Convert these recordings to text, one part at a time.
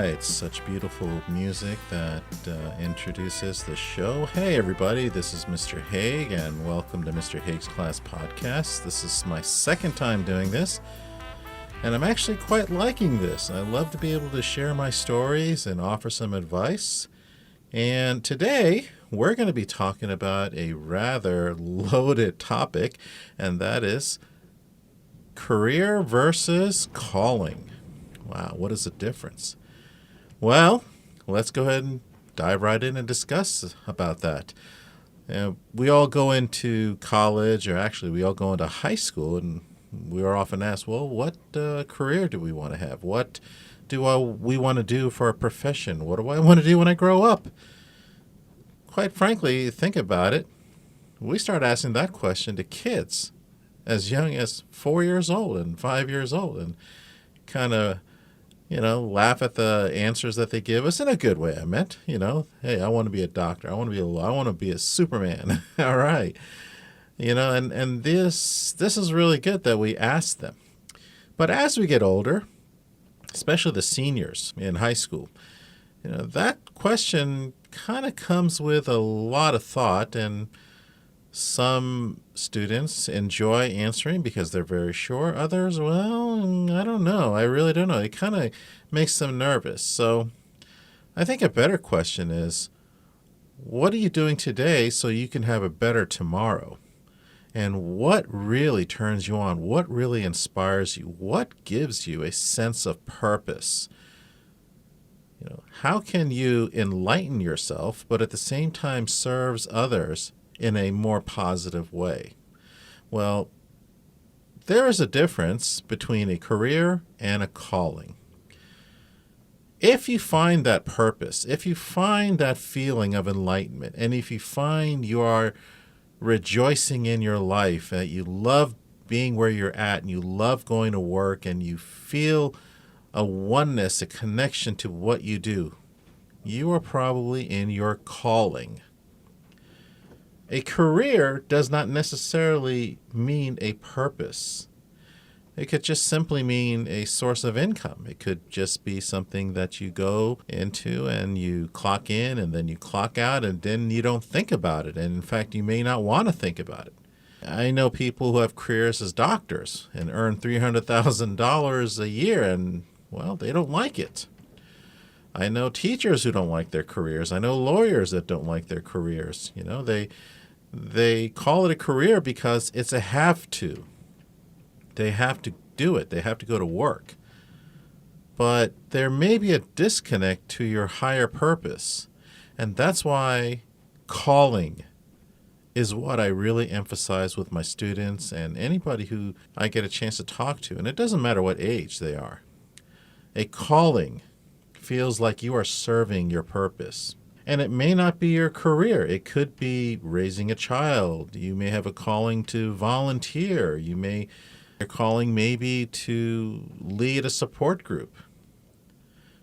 right, such beautiful music that introduces the show. Hey, everybody, this is Mr. Haig, and welcome to Mr. Haig's Class Podcast. This is my second time doing this, and I'm actually quite liking this. I love to be able to share my stories and offer some advice. And today, we're going to be talking about a rather loaded topic, and that is career versus calling. Wow, what is the difference? Well, let's go ahead and dive right in and discuss about that. We all go into college, or actually we all go into high school, and we are often asked, well, what career do we want to have? What do we want to do for a profession? What do I want to do when I grow up? Quite frankly, think about it. We start asking that question to kids as young as 4 years old and 5 years old, and kind of laugh at the answers that they give us in a good way. I meant, hey, I want to be a doctor. I want to be a Superman. All right. And this is really good that we ask them. But as we get older, especially the seniors in high school, that question kind of comes with a lot of thought, and some students enjoy answering because they're very sure. Others, well, I don't know. I really don't know. It kind of makes them nervous. So I think a better question is, what are you doing today so you can have a better tomorrow? And what really turns you on? What really inspires you? What gives you a sense of purpose? How can you enlighten yourself, but at the same time serves others in a more positive way? Well, there is a difference between a career and a calling. If you find that purpose, if you find that feeling of enlightenment, and if you find you are rejoicing in your life, that you love being where you're at, and you love going to work, and you feel a oneness, a connection to what you do, you are probably in your calling. A career does not necessarily mean a purpose. It could just simply mean a source of income. It could just be something that you go into and you clock in and then you clock out, and then you don't think about it. And in fact, you may not want to think about it. I know people who have careers as doctors and earn $300,000 a year, and well, they don't like it. I know teachers who don't like their careers. I know lawyers that don't like their careers. They call it a career because it's a have to. They have to do it. They have to go to work. But there may be a disconnect to your higher purpose. And that's why calling is what I really emphasize with my students and anybody who I get a chance to talk to. And it doesn't matter what age they are. A calling feels like you are serving your purpose. And it may not be your career. It could be raising a child. You may have a calling to volunteer. Your calling may be to lead a support group.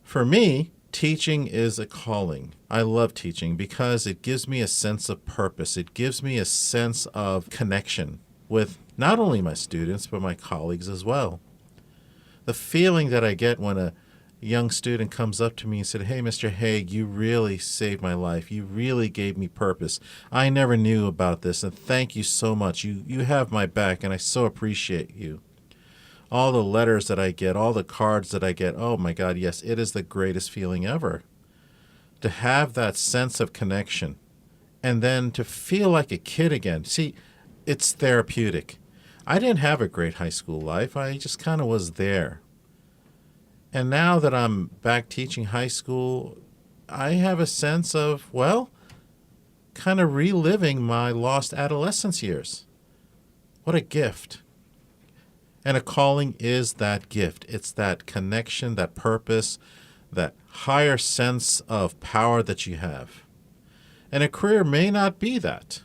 For me, teaching is a calling. I love teaching because it gives me a sense of purpose. It gives me a sense of connection with not only my students, but my colleagues as well. The feeling that I get when a young student comes up to me and said, hey, Mr. Haig, you really saved my life. You really gave me purpose. I never knew about this, and thank you so much. You have my back, and I so appreciate you. All the letters that I get, all the cards that I get, oh my God, yes, it is the greatest feeling ever. To have that sense of connection, and then to feel like a kid again. See, it's therapeutic. I didn't have a great high school life. I just kind of was there. And now that I'm back teaching high school, I have a sense of, well, kind of reliving my lost adolescence years. What a gift. And a calling is that gift. It's that connection, that purpose, that higher sense of power that you have. And a career may not be that.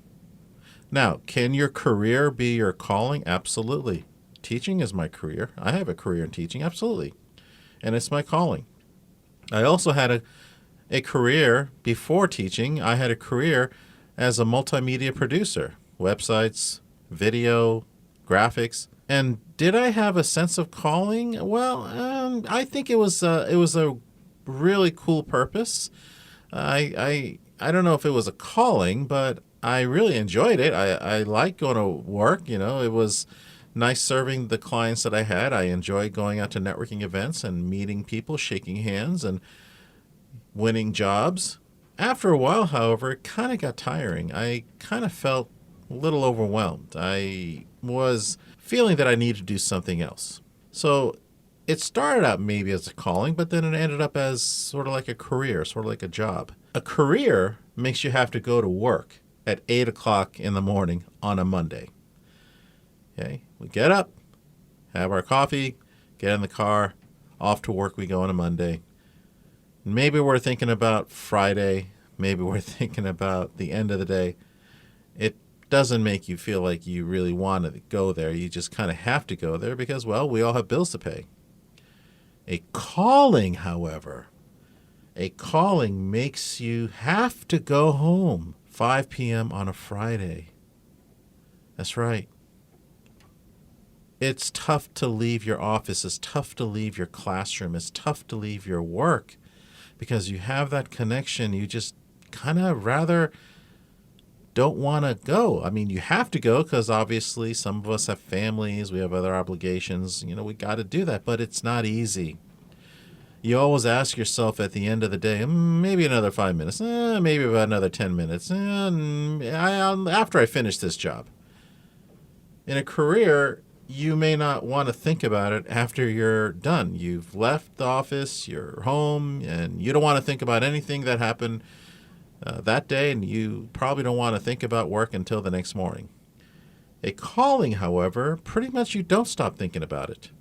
Now, can your career be your calling? Absolutely. Teaching is my career. I have a career in teaching, absolutely. And it's my calling. I also had a career before teaching. I had a career as a multimedia producer, websites, video, graphics. And did I have a sense of calling? Well, I think it was a really cool purpose. I don't know if it was a calling, but I really enjoyed it. I like going to work. It was nice serving the clients that I had. I enjoyed going out to networking events and meeting people, shaking hands, and winning jobs. After a while, however, it kind of got tiring. I kind of felt a little overwhelmed. I was feeling that I needed to do something else. So it started out maybe as a calling, but then it ended up as sort of like a career, sort of like a job. A career makes you have to go to work at 8 o'clock in the morning on a Monday. Okay, we get up, have our coffee, get in the car, off to work we go on a Monday. Maybe we're thinking about Friday. Maybe we're thinking about the end of the day. It doesn't make you feel like you really want to go there. You just kind of have to go there because, well, we all have bills to pay. A calling, however, makes you have to go home 5 p.m. on a Friday. That's right. It's tough to leave your office. It's tough to leave your classroom. It's tough to leave your work because you have that connection. You just kind of rather don't want to go. I mean, you have to go because obviously some of us have families. We have other obligations. We got to do that, but it's not easy. You always ask yourself at the end of the day, maybe another 5 minutes, maybe about another 10 minutes, after I finish this job. In a career, you may not want to think about it after you're done. You've left the office, you're home, and you don't want to think about anything that happened that day, and you probably don't want to think about work until the next morning. A calling, however, pretty much you don't stop thinking about it.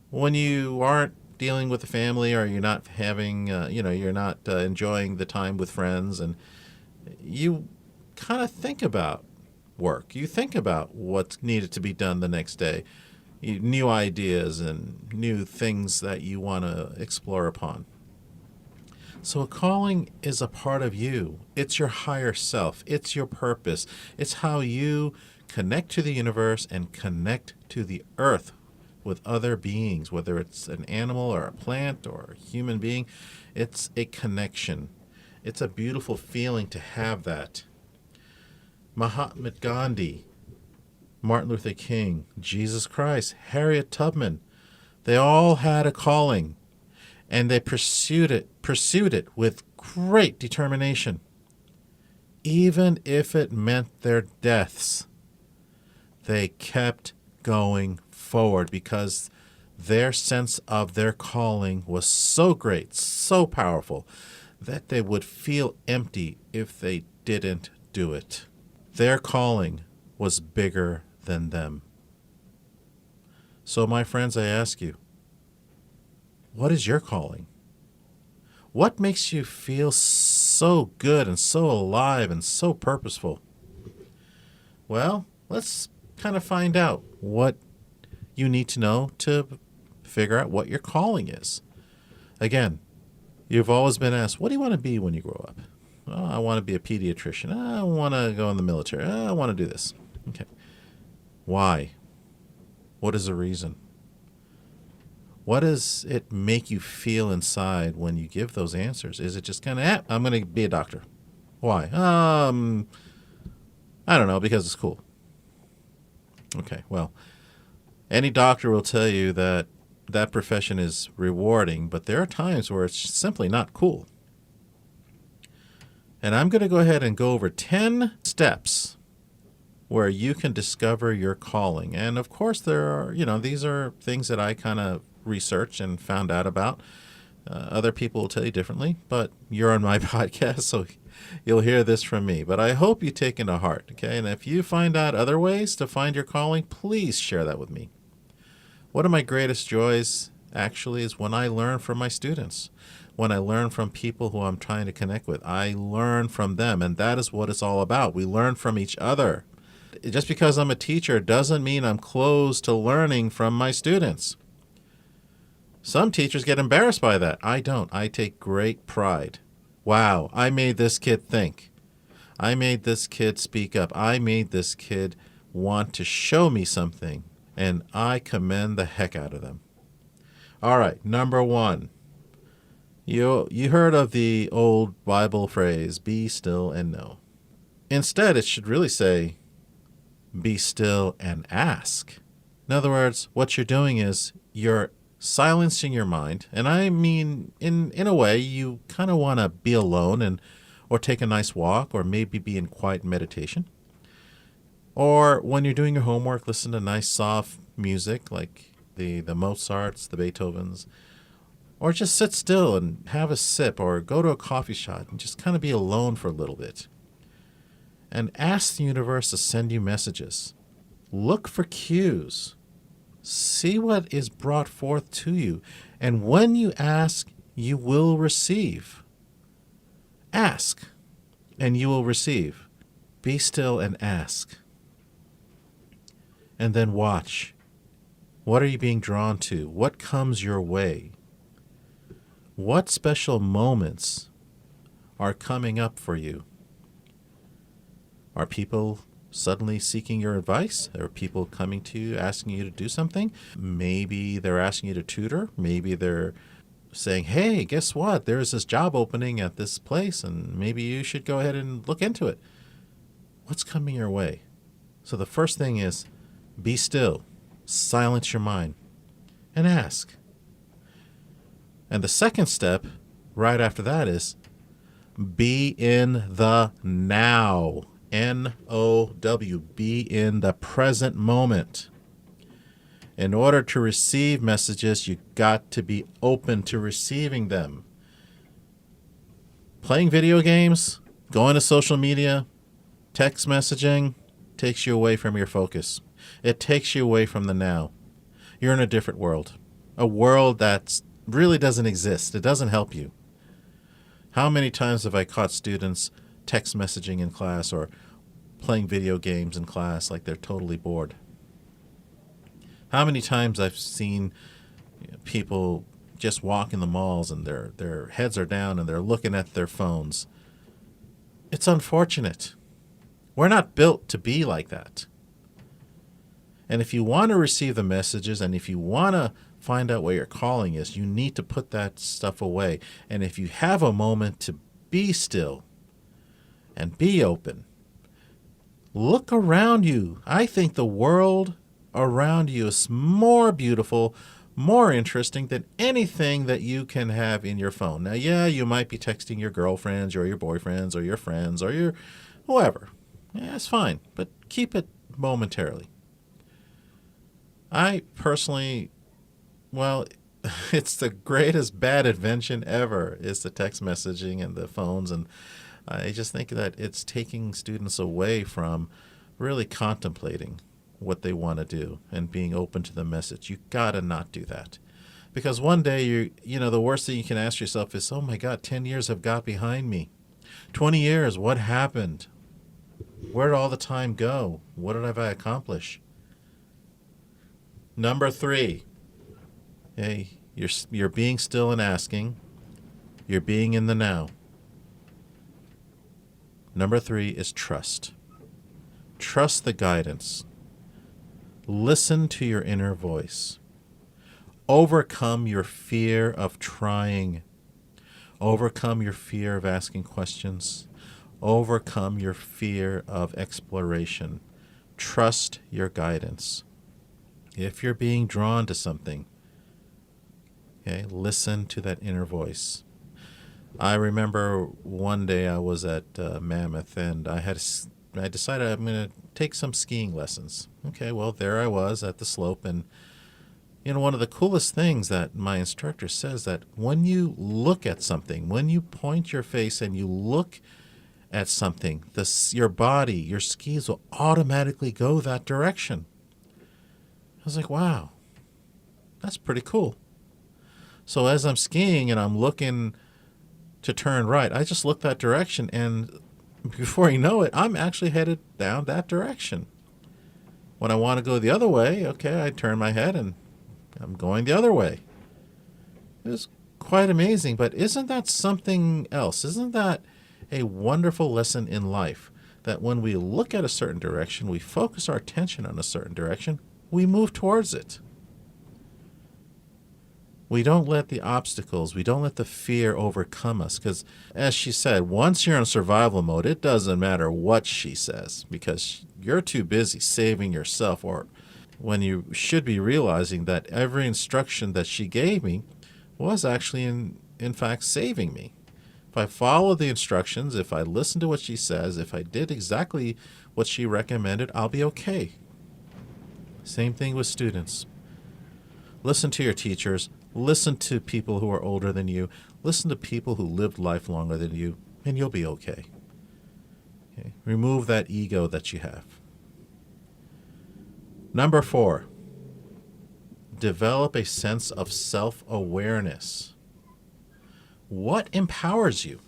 When you aren't dealing with the family or you're not having, you're not enjoying the time with friends, and you kind of think about work. You think about what's needed to be done the next day, new ideas and new things that you want to explore upon. So a calling is a part of you. It's your higher self. It's your purpose. It's how you connect to the universe and connect to the earth with other beings, whether it's an animal or a plant or a human being. It's a connection. It's a beautiful feeling to have that. Mahatma Gandhi, Martin Luther King, Jesus Christ, Harriet Tubman, they all had a calling, and they pursued it with great determination, even if it meant their deaths. They kept going forward because their sense of their calling was so great, so powerful, that they would feel empty if they didn't do it. Their calling was bigger than them. So, my friends, I ask you, what is your calling? What makes you feel so good and so alive and so purposeful? Well, let's kind of find out what you need to know to figure out what your calling is. Again, you've always been asked, what do you want to be when you grow up? Oh, I want to be a pediatrician. I want to go in the military. I want to do this. Okay. Why? What is the reason? What does it make you feel inside when you give those answers? Is it just kind of, I'm going to be a doctor? Why? I don't know, because it's cool. Okay, well, any doctor will tell you that that profession is rewarding, but there are times where it's simply not cool. And I'm going to go ahead and go over 10 steps where you can discover your calling. And of course, there are, these are things that I kind of researched and found out about. Other people will tell you differently, but you're on my podcast, so you'll hear this from me. But I hope you take it to heart, okay? And if you find out other ways to find your calling, please share that with me. One of my greatest joys, actually, is when I learn from my students. When I learn from people who I'm trying to connect with, I learn from them, and that is what it's all about. We learn from each other. Just because I'm a teacher doesn't mean I'm closed to learning from my students. Some teachers get embarrassed by that. I don't. I take great pride. Wow, I made this kid think. I made this kid speak up. I made this kid want to show me something, and I commend the heck out of them. All right, number one. You heard of the old Bible phrase, be still and know. Instead, it should really say, be still and ask. In other words, what you're doing is you're silencing your mind. And I mean, in a way, you kind of want to be alone or take a nice walk or maybe be in quiet meditation. Or when you're doing your homework, listen to nice soft music like the Mozarts, the Beethovens. Or just sit still and have a sip or go to a coffee shop and just kind of be alone for a little bit. And ask the universe to send you messages. Look for cues. See what is brought forth to you. And when you ask, you will receive. Ask, and you will receive. Be still and ask. And then watch. What are you being drawn to? What comes your way? What special moments are coming up for you? Are people suddenly seeking your advice? Are people coming to you asking you to do something? Maybe they're asking you to tutor. Maybe they're saying, hey, guess what? There's this job opening at this place, and maybe you should go ahead and look into it. What's coming your way? So the first thing is be still, silence your mind, and ask. And the second step right after that is be in the now. N-O-W. Be in the present moment. In order to receive messages, you got to be open to receiving them. Playing video games, going to social media, text messaging takes you away from your focus. It takes you away from the now. You're in a different world. A world that really doesn't exist. It doesn't help you. How many times have I caught students text messaging in class or playing video games in class like they're totally bored? How many times I've seen people just walk in the malls and their heads are down and they're looking at their phones. It's unfortunate. We're not built to be like that. And if you want to receive the messages and if you want to find out where your calling is, you need to put that stuff away. And if you have a moment to be still and be open, look around you. I think the world around you is more beautiful, more interesting than anything that you can have in your phone. Now, yeah, you might be texting your girlfriends or your boyfriends or your friends or your whoever. Yeah, it's fine, but keep it momentarily. I personally, well, it's the greatest bad invention ever is the text messaging and the phones. And I just think that it's taking students away from really contemplating what they want to do and being open to the message. You gotta not do that. Because one day, the worst thing you can ask yourself is, oh my God, 10 years have got behind me. 20 years, what happened? Where did all the time go? What did I accomplish? Number 3, hey, you're being still and asking. You're being in the now. Number 3 is trust. Trust the guidance. Listen to your inner voice. Overcome your fear of trying. Overcome your fear of asking questions. Overcome your fear of exploration. Trust your guidance. If you're being drawn to something, okay, listen to that inner voice. I remember one day I was at Mammoth and I decided I'm going to take some skiing lessons. Okay, well, there I was at the slope. And, one of the coolest things that my instructor says that when you look at something, when you point your face and you look at something, your body, your skis will automatically go that direction. I was like, wow, that's pretty cool. So as I'm skiing and I'm looking to turn right, I just look that direction, and before you know it, I'm actually headed down that direction. When I want to go the other way, okay, I turn my head and I'm going the other way. It was quite amazing, but isn't that something else? Isn't that a wonderful lesson in life? That when we look at a certain direction, we focus our attention on a certain direction, we move towards it. We don't let the obstacles, we don't let the fear overcome us. Because, as she said, once you're in survival mode, it doesn't matter what she says because you're too busy saving yourself, or when you should be realizing that every instruction that she gave me was actually, in fact, saving me. If I follow the instructions, if I listen to what she says, if I did exactly what she recommended, I'll be okay. Same thing with students. Listen to your teachers. Listen to people who are older than you. Listen to people who lived life longer than you, and you'll be okay. Okay? Remove that ego that you have. Number 4, develop a sense of self-awareness. What empowers you?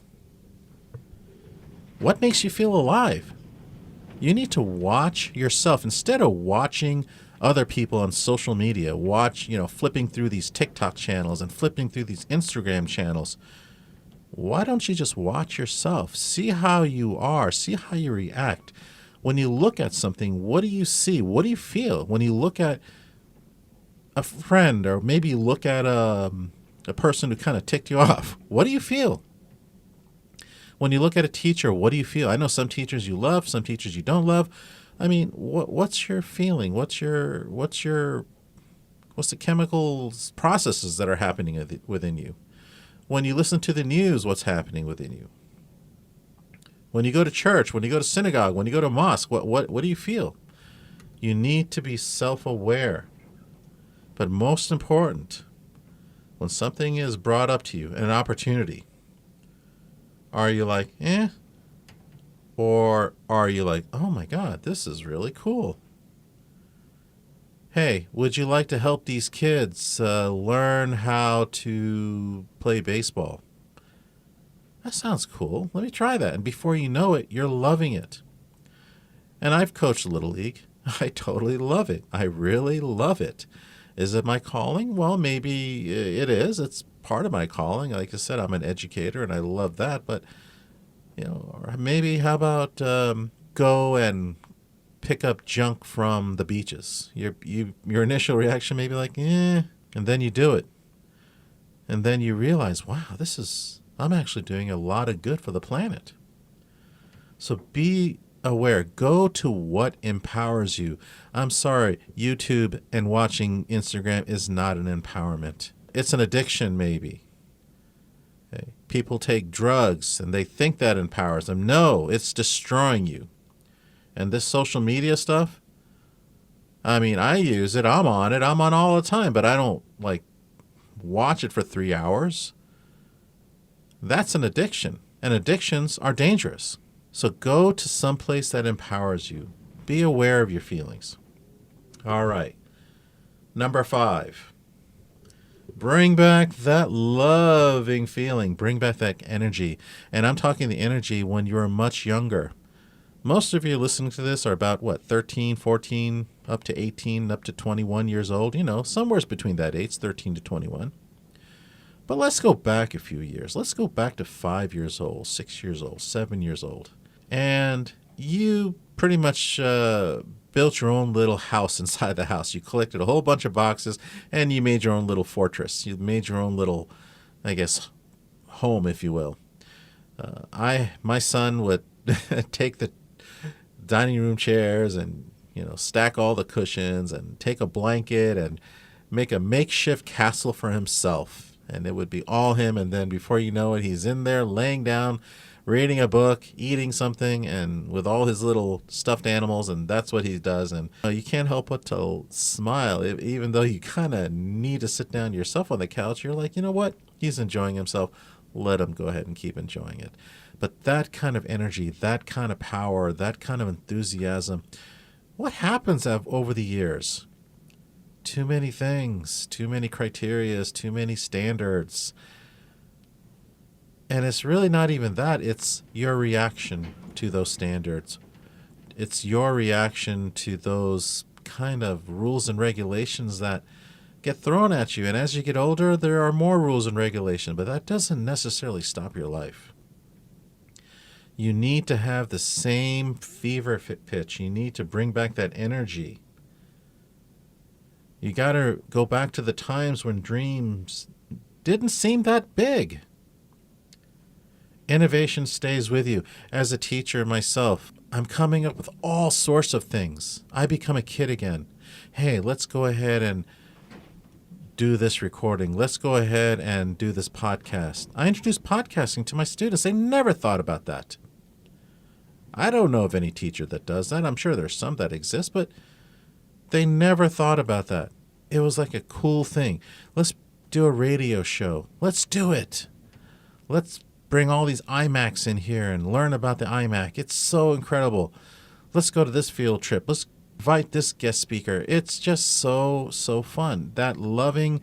What makes you feel alive? You need to watch yourself instead of watching other people on social media. Watch, flipping through these TikTok channels and flipping through these Instagram channels. Why don't you just watch yourself? See how you are. See how you react. When you look at something, what do you see? What do you feel? When you look at a friend, or maybe you look at a person who kind of ticked you off, what do you feel? When you look at a teacher, what do you feel? I know some teachers you love, some teachers you don't love. I mean, what's your feeling? What's the chemical processes that are happening within you? When you listen to the news, what's happening within you? When you go to church, when you go to synagogue, when you go to mosque, what do you feel? You need to be self-aware. But most important, when something is brought up to you, an opportunity, are you like, eh? Or are you like, oh my God, this is really cool? Hey, would you like to help these kids learn how to play baseball? That sounds cool. Let me try that. And before you know it, you're loving it. And I've coached Little League. I totally love it. I really love it. Is it my calling? Well, maybe it is. It's part of my calling. Like I said, I'm an educator and I love that. But, or maybe how about go and pick up junk from the beaches? Your initial reaction may be like, eh, and then you do it. And then you realize, wow, I'm actually doing a lot of good for the planet. So be aware. Go to what empowers you. I'm sorry, YouTube and watching Instagram is not an empowerment. It's an addiction, maybe. Okay. People take drugs and they think that empowers them. No, it's destroying you. And this social media stuff, I mean, I use it. I'm on it. I'm on all the time, but I don't watch it for 3 hours. That's an addiction, and addictions are dangerous. So go to some place that empowers you. Be aware of your feelings. All right. Number 5, bring back that loving feeling. Bring back that energy. And I'm talking the energy when you were much younger. Most of you listening to this are about, 13, 14, up to 18, up to 21 years old. Somewhere between that age, 13 to 21. But let's go back a few years. Let's go back to 5 years old, 6 years old, 7 years old. And you pretty much built your own little house inside the house. You collected a whole bunch of boxes and you made your own little fortress. You made your own little, home, if you will. My son would take the dining room chairs and, stack all the cushions and take a blanket and make a makeshift castle for himself. And it would be all him. And then before you know it, he's in there laying down, reading a book, eating something, and with all his little stuffed animals. And that's what he does. And you can't help but to smile. Even though you kind of need to sit down yourself on the couch, you're like, you know what? He's enjoying himself. Let him go ahead and keep enjoying it. But that kind of energy, that kind of power, that kind of enthusiasm, what happens over the years? Too many things, too many criterias, too many standards. And it's really not even that. It's your reaction to those standards. It's your reaction to those kind of rules and regulations that get thrown at you. And as you get older, there are more rules and regulations, but that doesn't necessarily stop your life. You need to have the same fever pitch. You need to bring back that energy. You got to go back to the times when dreams didn't seem that big. Innovation stays with you. As a teacher myself, I'm coming up with all sorts of things. I become a kid again. Hey, let's go ahead and do this recording. Let's go ahead and do this podcast. I introduce podcasting to my students. They never thought about that. I don't know of any teacher that does that. I'm sure there's some that exist, but they never thought about that. It was like a cool thing. Let's do a radio show. Let's do it. Let's bring all these iMacs in here and learn about the iMac. It's so incredible. Let's go to this field trip. Let's invite this guest speaker. It's just so fun. That loving,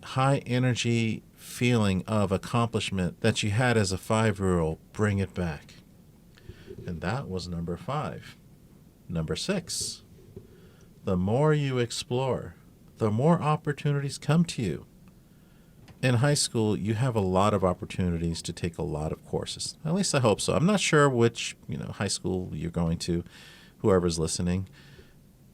high energy feeling of accomplishment that you had as a 5-year-old, bring it back. And that was number 5. Number 6, the more you explore, the more opportunities come to you. In high school, you have a lot of opportunities to take a lot of courses. At least I hope so. I'm not sure which, high school you're going to, whoever's listening.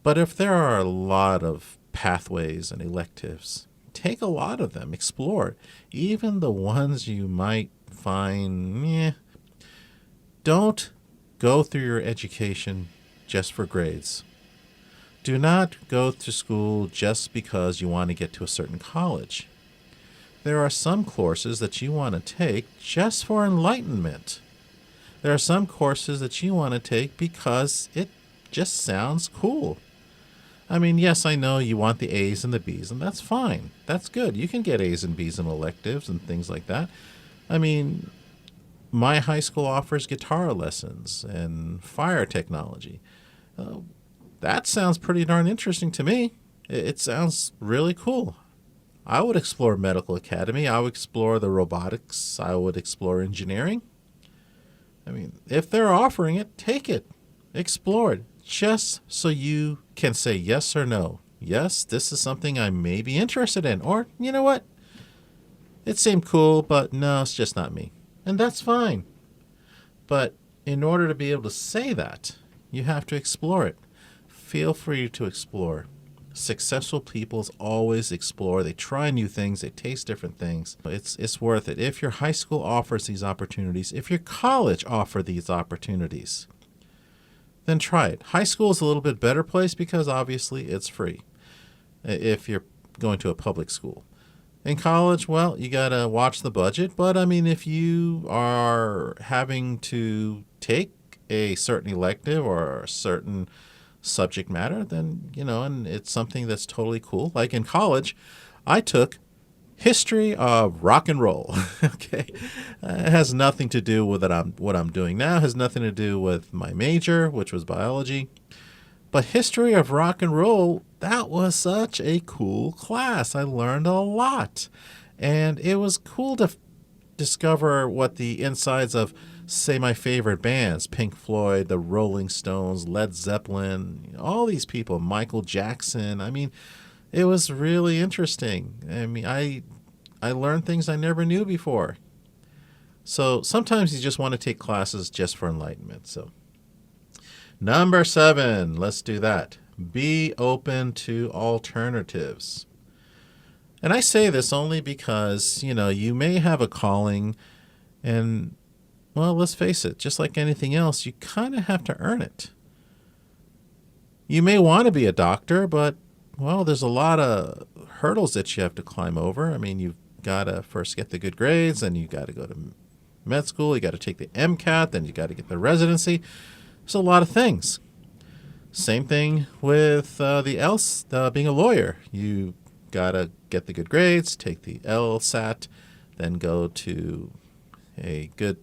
But if there are a lot of pathways and electives, take a lot of them, explore. Even the ones you might find, Don't go through your education just for grades. Do not go to school just because you want to get to a certain college. There are some courses that you want to take just for enlightenment. There are some courses that you want to take because it just sounds cool. I mean, yes, I know you want the A's and the B's, and that's fine. That's good. You can get A's and B's in electives and things like that. I mean, my high school offers guitar lessons and fire technology. That sounds pretty darn interesting to me. It sounds really cool. I would explore medical academy. I would explore the robotics. I would explore engineering. I mean, if they're offering it, take it. Explore it. Just so you can say yes or no. Yes, this is something I may be interested in. Or, you know what? It seemed cool, but no, it's just not me. And that's fine. But in order to be able to say that, you have to explore it. Feel free to explore. Successful people always explore. They try new things. They taste different things. It's worth it. If your high school offers these opportunities, if your college offers these opportunities, then try it. High school is a little bit better place because obviously it's free if you're going to a public school. In college, well, you got to watch the budget. But, I mean, if you are having to take a certain elective or a certain subject matter, then, and it's something that's totally cool. Like in college, I took history of rock and roll. Okay. It has nothing to do with what I'm doing now. It has nothing to do with my major, which was biology. But history of rock and roll, that was such a cool class. I learned a lot. And it was cool to discover what the insides of, say, my favorite bands, Pink Floyd, the Rolling Stones, Led Zeppelin, all these people, Michael Jackson. I mean, it was really interesting. I mean, I learned things I never knew before. So sometimes you just want to take classes just for enlightenment. So number 7, let's do that. Be open to alternatives. And I say this only because, you may have a calling and, well, let's face it, just like anything else, you kind of have to earn it. You may want to be a doctor, but, well, there's a lot of hurdles that you have to climb over. I mean, you've got to first get the good grades, then you got to go to med school, you got to take the MCAT, then you got to get the residency. There's a lot of things. Same thing with being a lawyer. You got to get the good grades, take the LSAT, then go to a good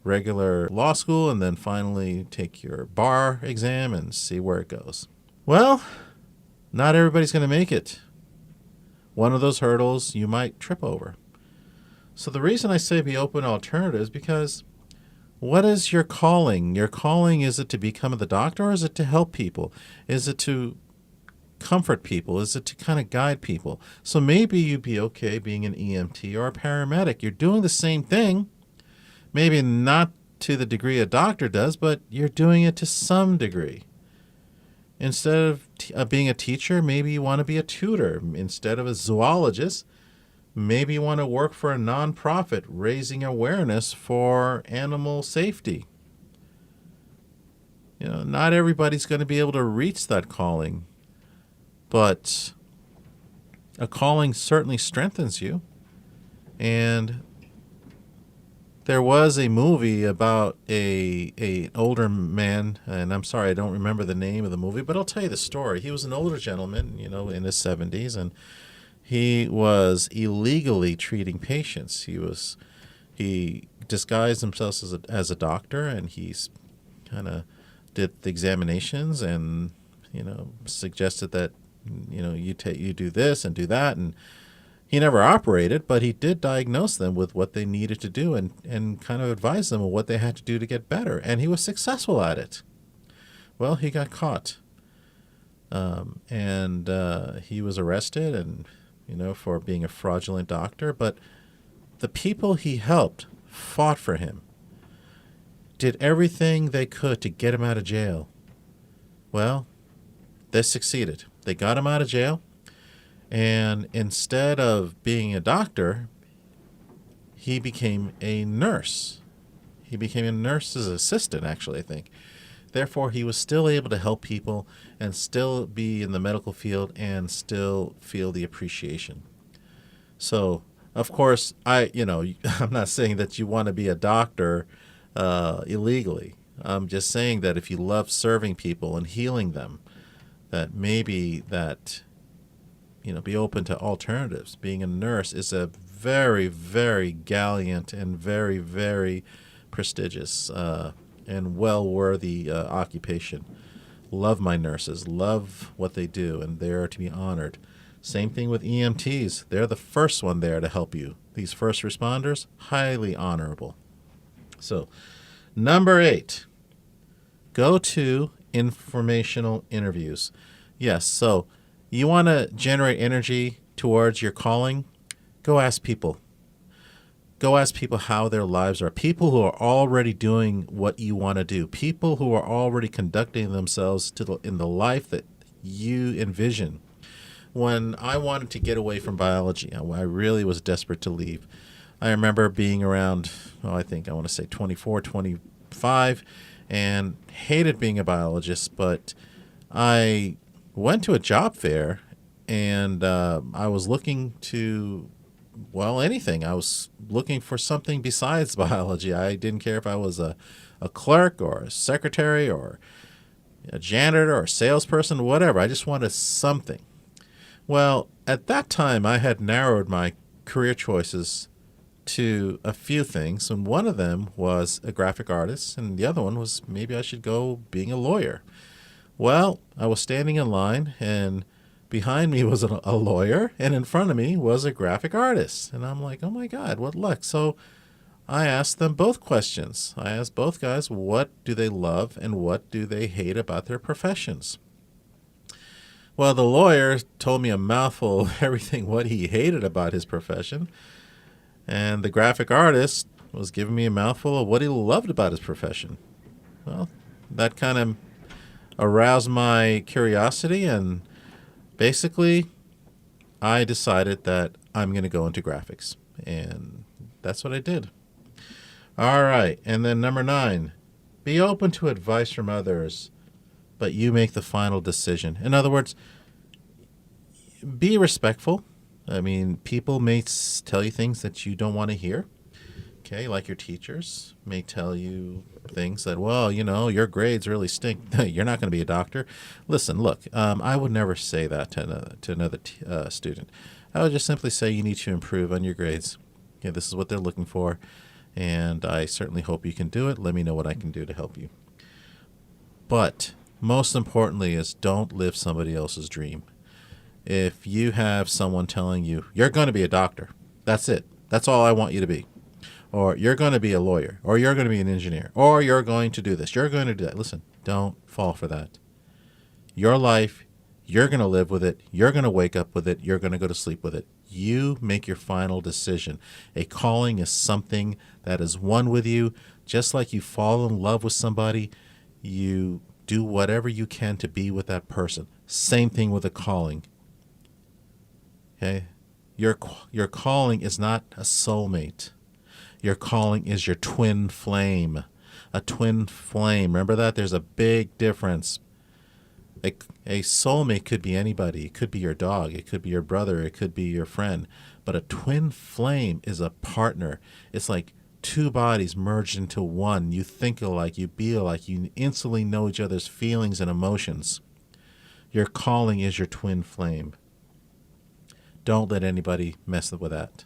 regular law school, and then finally take your bar exam and see where it goes. Well, not everybody's going to make it. One of those hurdles you might trip over. So the reason I say be open to alternatives, because what is your calling? Your calling, is it to become the doctor, or is it to help people? Is it to comfort people? Is it to kind of guide people? So maybe you'd be okay being an EMT or a paramedic. You're doing the same thing. Maybe not to the degree a doctor does, but you're doing it to some degree. Instead of being a teacher, maybe you want to be a tutor. Instead of a zoologist, maybe you want to work for a nonprofit raising awareness for animal safety. Not everybody's going to be able to reach that calling, but a calling certainly strengthens you. And there was a movie about an older man, and I'm sorry I don't remember the name of the movie, but I'll tell you the story. He was an older gentleman, in his 70s, and he was illegally treating patients. He disguised himself as a doctor, and he's kind of did the examinations and suggested that you do this and do that, and he never operated, but he did diagnose them with what they needed to do and kind of advise them of what they had to do to get better, and he was successful at it. Well, he got caught, and he was arrested and for being a fraudulent doctor, but the people he helped fought for him, did everything they could to get him out of jail. Well, they succeeded. They got him out of jail, and instead of being a doctor, he became a nurse. He became a nurse's assistant, actually, I think. Therefore, he was still able to help people and still be in the medical field and still feel the appreciation. So, of course, I'm not saying that you want to be a doctor illegally. I'm just saying that if you love serving people and healing them, that maybe that, be open to alternatives. Being a nurse is a very, very gallant and very, very prestigious and well-worthy occupation. Love my nurses, love what they do, and they're to be honored. Same thing with EMTs. They're the first one there to help you. These first responders, highly honorable. So, number 8, go to informational interviews. Yes, so you want to generate energy towards your calling? Go ask people. Go ask people how their lives are. People who are already doing what you want to do. People who are already conducting themselves in the life that you envision. When I wanted to get away from biology, I really was desperate to leave. I remember being around, I want to say 24, 25, and hated being a biologist, but I went to a job fair, and I was looking to, anything. I was looking for something besides biology. I didn't care if I was a clerk or a secretary or a janitor or a salesperson, whatever. I just wanted something. Well, at that time, I had narrowed my career choices to a few things, and one of them was a graphic artist, and the other one was maybe I should go being a lawyer. Well, I was standing in line, and behind me was a lawyer, and in front of me was a graphic artist. And I'm like, oh my God, what luck. So I asked them both questions. I asked both guys, what do they love and what do they hate about their professions? Well, the lawyer told me a mouthful of everything what he hated about his profession. And the graphic artist was giving me a mouthful of what he loved about his profession. Well, that kind of aroused my curiosity, and basically I decided that I'm going to go into graphics. And that's what I did. All right. And then number 9, be open to advice from others, but you make the final decision. In other words, be respectful. I mean, people may tell you things that you don't want to hear. Okay, like your teachers may tell you things that, your grades really stink. You're not going to be a doctor. Listen, look, I would never say that to another student. I would just simply say you need to improve on your grades. Okay, this is what they're looking for, and I certainly hope you can do it. Let me know what I can do to help you. But most importantly is don't live somebody else's dream. If you have someone telling you, you're going to be a doctor, that's it. That's all I want you to be. Or you're going to be a lawyer, or you're going to be an engineer, or you're going to do this, you're going to do that. Listen, don't fall for that. Your life, you're going to live with it. You're going to wake up with it. You're going to go to sleep with it. You make your final decision. A calling is something that is one with you. Just like you fall in love with somebody, you do whatever you can to be with that person. Same thing with a calling. Okay? Your calling is not a soulmate. Your calling is your twin flame. A twin flame. Remember that? There's a big difference. A soulmate could be anybody. It could be your dog. It could be your brother. It could be your friend. But a twin flame is a partner. It's like two bodies merged into one. You think alike. You be alike. You instantly know each other's feelings and emotions. Your calling is your twin flame. Don't let anybody mess with that.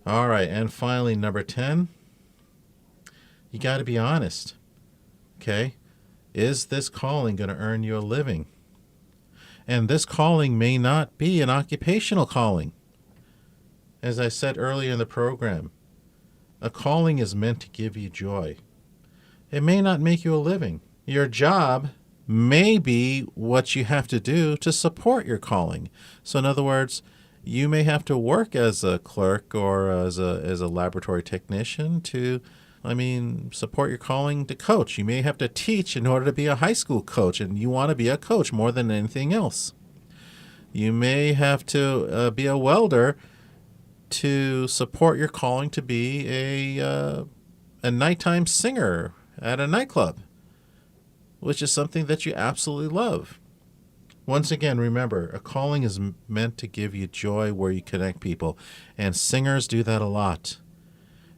All right. And finally, number 10, you got to be honest. Okay? Is this calling going to earn you a living? And this calling may not be an occupational calling. As I said earlier in the program, a calling is meant to give you joy. It may not make you a living. Your job may be what you have to do to support your calling. So in other words, you may have to work as a clerk or as a laboratory technician to support your calling to coach. You may have to teach in order to be a high school coach, and you want to be a coach more than anything else. You may have to be a welder to support your calling to be a nighttime singer at a nightclub, which is something that you absolutely love. Once again, remember, a calling is meant to give you joy where you connect people, and singers do that a lot.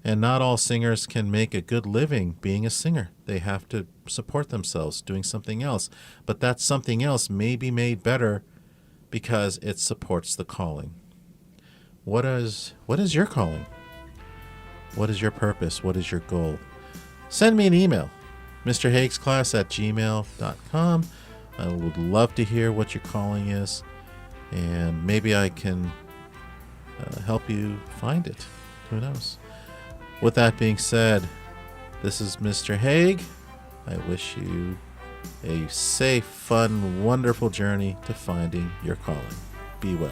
And not all singers can make a good living being a singer. They have to support themselves doing something else. But that something else may be made better because it supports the calling. What is your calling? What is your purpose? What is your goal? Send me an email, mrhaigsclass@gmail.com. I would love to hear what your calling is, and maybe I can help you find it. Who knows? With that being said, this is Mr. Haig. I wish you a safe, fun, wonderful journey to finding your calling. Be well.